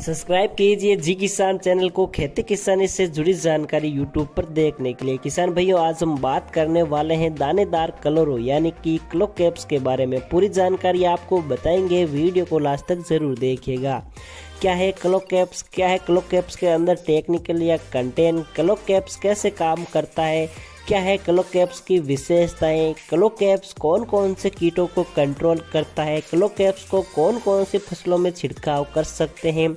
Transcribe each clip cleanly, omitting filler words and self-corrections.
Subscribe कीजिए जी किसान channel को खेती किसानी से जुड़ी जानकारी यूट्यूब पर देखने के लिए। किसान भाइयों, आज हम बात करने वाले हैं दानेदार कलोरो यानी कि क्लोकैप्स के बारे में। पूरी जानकारी आपको बताएंगे, वीडियो को लास्ट तक जरूर देखिएगा। क्या है क्लोकैप्स, क्या है क्लोकैप्स के अंदर टेक्निकल या कंटेंट, क्लोकैप्स कैसे काम करता है, क्या है क्लोकैप्स की विशेषताएं, क्लोकैप्स कौन कौन से कीटों को कंट्रोल करता है, क्लोकैप्स को कौन कौन सी फसलों में छिड़काव कर सकते हैं,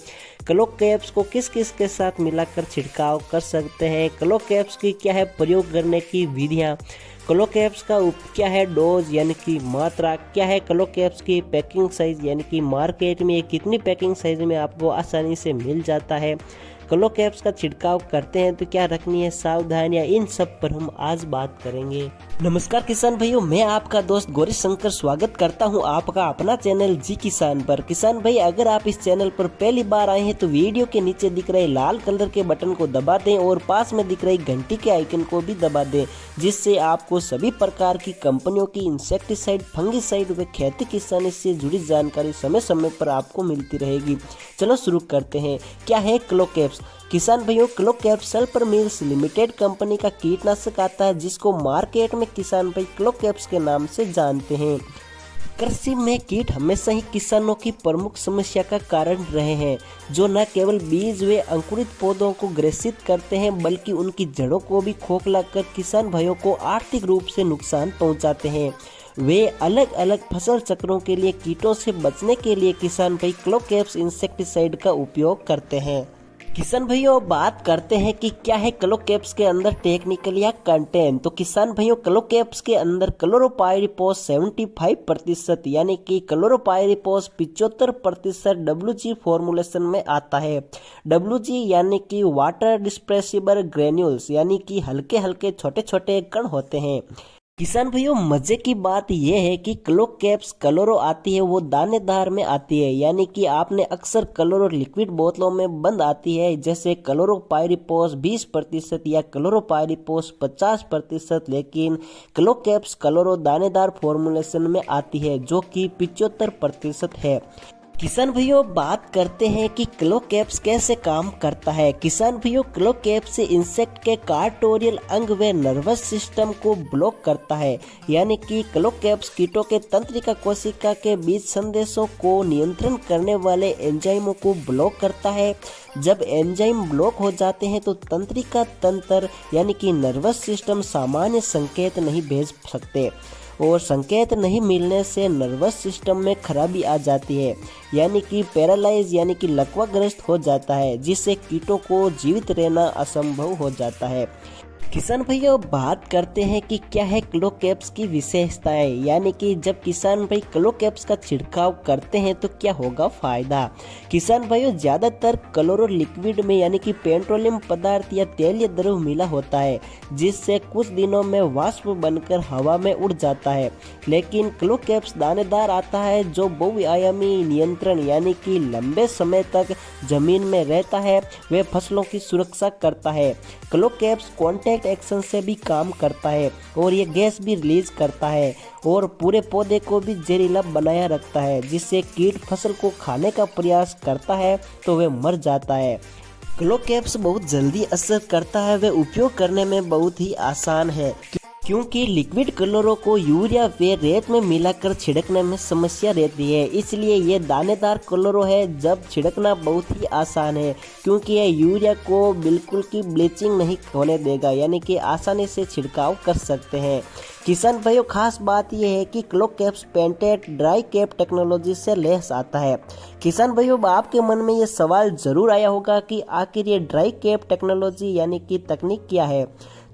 क्लोकैप्स को किस किस के साथ मिलाकर छिड़काव कर सकते हैं, क्लोकैप्स की क्या है प्रयोग करने की विधियां, क्लोकैप्स का क्या है डोज यानी कि मात्रा, क्या है क्लोकैप्स की पैकिंग साइज यानी कि मार्केट में कितनी पैकिंग साइज में आपको आसानी से मिल जाता है, क्लोकैप्स का छिड़काव करते हैं तो क्या रखनी है सावधानियां, इन सब पर हम आज बात करेंगे। नमस्कार किसान भाइयों, मैं आपका दोस्त गौरी शंकर स्वागत करता हूं आपका अपना चैनल जी किसान पर। किसान भाई, अगर आप इस चैनल पर पहली बार आए हैं तो वीडियो के नीचे दिख रहे लाल कलर के बटन को दबा दें और पास में दिख रही घंटी के आइकन को भी दबा दें, जिससे आपको सभी प्रकार की कंपनियों की इंसेक्टिसाइड, फंगिसाइड व खेती किसानी से जुड़ी जानकारी समय समय पर आपको मिलती रहेगी। चलो शुरू करते हैं। क्या है क्लोकैप्स? किसान भाइयों, क्लोकैप्स सल्फर मिल्स लिमिटेड कंपनी का कीटनाशक आता है, जिसको मार्केट में किसान भाई क्लोकैप्स के नाम से जानते हैं। कृषि में कीट हमेशा ही किसानों की प्रमुख समस्या का कारण रहे हैं, जो न केवल बीज व अंकुरित पौधों को ग्रसित करते हैं बल्कि उनकी जड़ों को भी खोखला कर किसान भाइयों को आर्थिक रूप से नुकसान पहुंचाते हैं। वे अलग अलग फसल चक्रों के लिए कीटों से बचने के लिए किसान भाई क्लोकैप्स इंसेक्टिसाइड का उपयोग करते हैं। किसान भाइयों, बात करते हैं कि क्या है क्लोकैप्स के अंदर टेक्निकल या कंटेंट। तो किसान भाइयों, क्लोकैप्स के अंदर क्लोरोपाइरिफॉस 75% यानी कि क्लोरोपाइरिफॉस 75% WG फॉर्मुलेशन में आता है। WG यानी कि वाटर डिस्पर्सिबल ग्रेन्यूल्स यानी कि हल्के हल्के छोटे छोटे कण होते हैं। किसान भाइयों, मजे की बात यह है कि क्लोकैप्स कलोरो आती है वो दानेदार में आती है, यानी कि आपने अक्सर कलोरो लिक्विड बोतलों में बंद आती है, जैसे क्लोरोपाइरिफॉस 20% या क्लोरोपाइरिफॉस 50%, लेकिन क्लोकैप्स कलोरो दानेदार फॉर्मुलेशन में आती है जो कि 75% है। किसान भाइयों, बात करते हैं कि क्लोकैप्स कैसे काम करता है। किसान भाइयों, क्लोकैप्स से इंसेक्ट के कार्टोरियल अंग व नर्वस सिस्टम को ब्लॉक करता है, यानी कि क्लोकैप्स कीटों के तंत्रिका कोशिका के बीच संदेशों को नियंत्रण करने वाले एंजाइमों को ब्लॉक करता है। जब एंजाइम ब्लॉक हो जाते हैं तो तंत्रिका तंत्र यानी कि नर्वस सिस्टम सामान्य संकेत नहीं भेज सकते और संकेत नहीं मिलने से नर्वस सिस्टम में खराबी आ जाती है, यानी कि पैरालाइज यानी कि लकवाग्रस्त हो जाता है, जिससे कीटों को जीवित रहना असंभव हो जाता है। किसान भाइयों, बात करते हैं कि क्या है क्लोकैप्स की विशेषताएं, यानी कि जब किसान भाई क्लोकैप्स का छिड़काव करते हैं तो क्या होगा फायदा। किसान भाइयों, ज्यादातर क्लोरो लिक्विड में यानी कि पेट्रोलियम पदार्थ या तेलीय द्रव मिला होता है, जिससे कुछ दिनों में वाष्प बनकर हवा में उड़ जाता है, लेकिन क्लोकैप्स दानेदार आता है जो बहुआयामी नियंत्रण यानी कि लंबे समय तक जमीन में रहता है, वे फसलों की सुरक्षा करता है। क्लोकैप्स कॉन्टैक्ट एक्शन से भी काम करता है और ये गैस भी रिलीज करता है और पूरे पौधे को भी जहरीला बनाया रखता है, जिससे कीट फसल को खाने का प्रयास करता है तो वह मर जाता है। क्लोकैप्स बहुत जल्दी असर करता है, वह उपयोग करने में बहुत ही आसान है, क्योंकि लिक्विड क्लोरो को यूरिया व रेत में मिलाकर छिड़कने में समस्या रहती है, इसलिए ये दानेदार क्लोरो है। जब छिड़कना बहुत ही आसान है, क्योंकि ये यूरिया को बिल्कुल की ब्लीचिंग नहीं होने देगा, यानी कि आसानी से छिड़काव कर सकते हैं। किसान भाइयों, खास बात यह है कि क्लोकैप्स पेटेंट ड्राई कैप टेक्नोलॉजी से लैस आता है। किसान भाइयों, आपके मन में ये सवाल जरूर आया होगा कि आखिर ये ड्राई कैप टेक्नोलॉजी यानी कि तकनीक क्या है।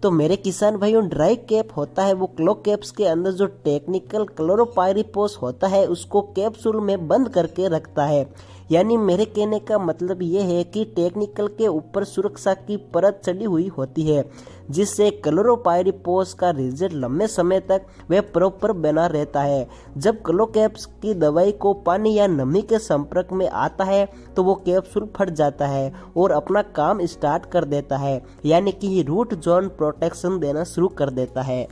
तो मेरे किसान भाइयों, ड्राई कैप होता है वो क्लोकैप्स के अंदर जो टेक्निकल क्लोरोपाइरिफॉस होता है उसको कैप्सूल में बंद करके रखता है, यानी मेरे कहने का मतलब ये है कि टेक्निकल के ऊपर सुरक्षा की परत चढ़ी हुई होती है, जिससे क्लोरोपाइरिफॉस का रिजल्ट लंबे समय तक वह प्रॉपर बना रहता है। जब क्लोकैप्स की दवाई को पानी या नमी के संपर्क में आता है तो वो कैप्सूल फट जाता है और अपना काम स्टार्ट कर देता है, यानी कि रूट जोन प्रोटेक्शन देना शुरू कर देता है।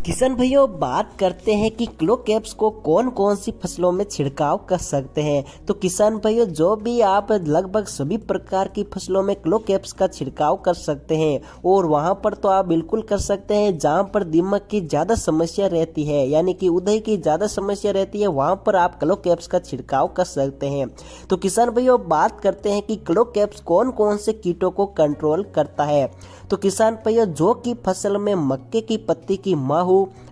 किसान भाइयों बात करते हैं कि क्लोकैप्स को कौन कौन सी फसलों में छिड़काव कर सकते हैं। तो किसान भाइयों जो भी आप लगभग सभी प्रकार की फसलों में क्लोकैप्स का छिड़काव कर सकते हैं, और वहां पर तो आप बिल्कुल कर सकते हैं जहां पर दीमक की ज्यादा समस्या रहती है, यानी कि उधई की ज्यादा समस्या रहती है, वहां पर आप क्लोकैप्स का छिड़काव कर सकते हैं। तो किसान भाइयों बात करते हैं कि क्लोकैप्स कौन कौन से कीटों को कंट्रोल करता है। तो किसान भाइयों जो की फसल में मक्के की पत्ती की माहू,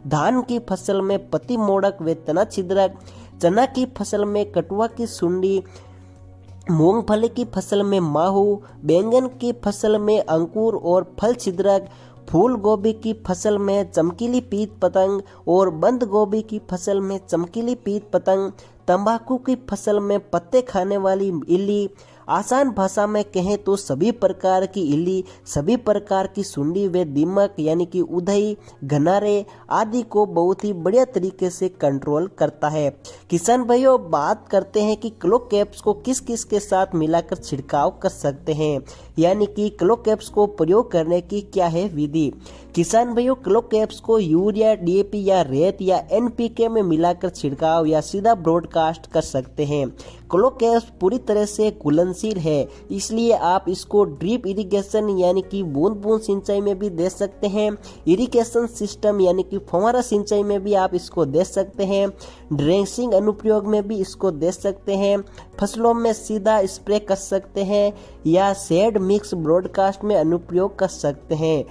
धान की फसल में पत्ती मोड़क व तना छिद्रक, चना की फसल में कटुआ की सुंडी, मूंगफली की फसल में माहू, बैंगन की फसल में अंकुर और फल छिद्रक, फूल गोभी की फसल में चमकीली पीत पतंग और बंद गोभी की फसल में चमकीली पीत पतंग, तंबाकू की फसल में पत्ते खाने वाली इल्ली, आसान भाषा में कहें तो सभी प्रकार की इल्ली, सभी प्रकार की सुंडी व दीमक यानी कि उधई, घनारे आदि को बहुत ही बढ़िया तरीके से कंट्रोल करता है। किसान भाइयों बात करते हैं कि क्लोकैप्स को किस किस के साथ मिलाकर छिड़काव कर सकते हैं, यानी कि क्लोकैप्स को प्रयोग करने की क्या है विधि। किसान भाइयों क्लोकैप्स को यूरिया, डीएपी या रेत या एनपीके में मिलाकर छिड़काव या सीधा ब्रॉडकास्ट कर सकते हैं। क्लोकैप्स पूरी तरह से घुलनशील है, इसलिए आप इसको ड्रिप इरिगेशन यानी कि बूंद बूंद सिंचाई में भी दे सकते हैं, इरिगेशन सिस्टम यानी कि फव्वारा सिंचाई में भी आप इसको दे सकते हैं, ड्रेसिंग अनुप्रयोग में भी इसको दे सकते हैं, फसलों में सीधा स्प्रे कर सकते हैं या शेड मिक्स ब्रॉडकास्ट में अनुप्रयोग कर सकते हैं।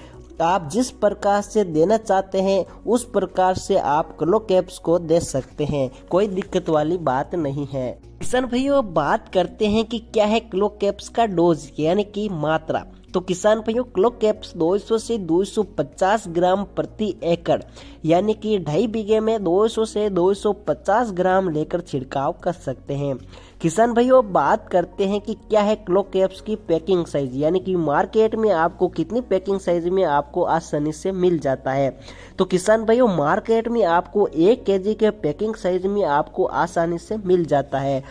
आप जिस प्रकार से देना चाहते हैं उस प्रकार से आप क्लोकैप्स को दे सकते हैं, कोई दिक्कत वाली बात नहीं है। किसान भाइयों बात करते हैं कि क्या है क्लोकैप्स का डोज यानी कि मात्रा। तो किसान भाइयों क्लोकैप्स 200 से 250 ग्राम प्रति एकड़ यानी कि 2.5 बीघे में 200 से 250 ग्राम लेकर छिड़काव कर सकते हैं। किसान भाइयों बात करते हैं कि क्या है क्लोकैप्स की पैकिंग साइज, यानी कि मार्केट में आपको कितनी पैकिंग साइज में आपको आसानी से मिल जाता है। तो किसान भाइयों मार्केट में आपको 1 केजी के पैकिंग साइज में आपको आसानी से मिल जाता है।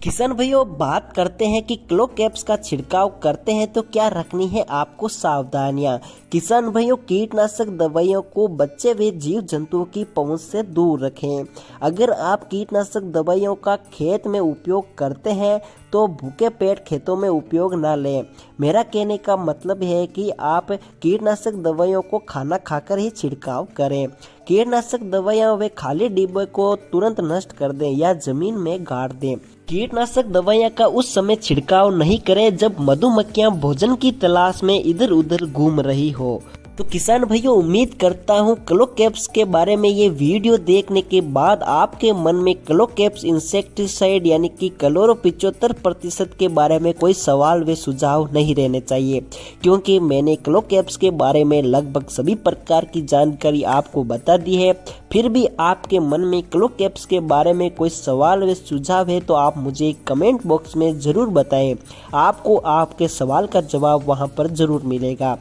किसान भाइयों बात करते हैं कि क्लोकैप्स का छिड़काव करते हैं तो क्या रखनी है आपको सावधानियां। किसान भाइयों कीटनाशक दवाइयों को बच्चे व जीव जंतुओं की पहुंच से दूर रखें। अगर आप कीटनाशक दवाइयों का खेत में उपयोग करते हैं तो भूखे पेट खेतों में उपयोग ना लें। मेरा कहने का मतलब है कि आप कीटनाशक दवाइयों को खाना खाकर ही छिड़काव करें। कीटनाशक दवाइयां वे खाली डिब्बे को तुरंत नष्ट कर दें या जमीन में गाड़ दें। कीटनाशक दवाइयां का उस समय छिड़काव नहीं करें जब मधुमक्खियां भोजन की तलाश में इधर उधर घूम रही हो। तो किसान भाइयों उम्मीद करता हूँ क्लोकैप्स के बारे में ये वीडियो देखने के बाद आपके मन में क्लोकैप्स इंसेक्टिसाइड यानी कि क्लोरो 75% के बारे में कोई सवाल व सुझाव नहीं रहने चाहिए, क्योंकि मैंने क्लोकैप्स के बारे में लगभग सभी प्रकार की जानकारी आपको बता दी है। फिर भी आपके मन में क्लोकैप्स के बारे में कोई सवाल व सुझाव है तो आप मुझे कमेंट बॉक्स में ज़रूर बताएं, आपको आपके सवाल का जवाब वहां पर ज़रूर मिलेगा।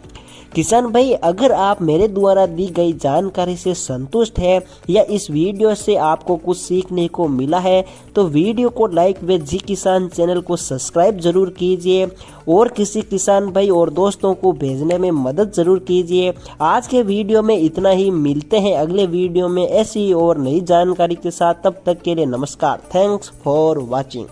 किसान भाई अगर आप मेरे द्वारा दी गई जानकारी से संतुष्ट है या इस वीडियो से आपको कुछ सीखने को मिला है तो वीडियो को लाइक व जी किसान चैनल को सब्सक्राइब जरूर कीजिए और किसी किसान भाई और दोस्तों को भेजने में मदद जरूर कीजिए। आज के वीडियो में इतना ही, मिलते हैं अगले वीडियो में ऐसी और नई जानकारी के साथ। तब तक के लिए नमस्कार। Thanks for watching.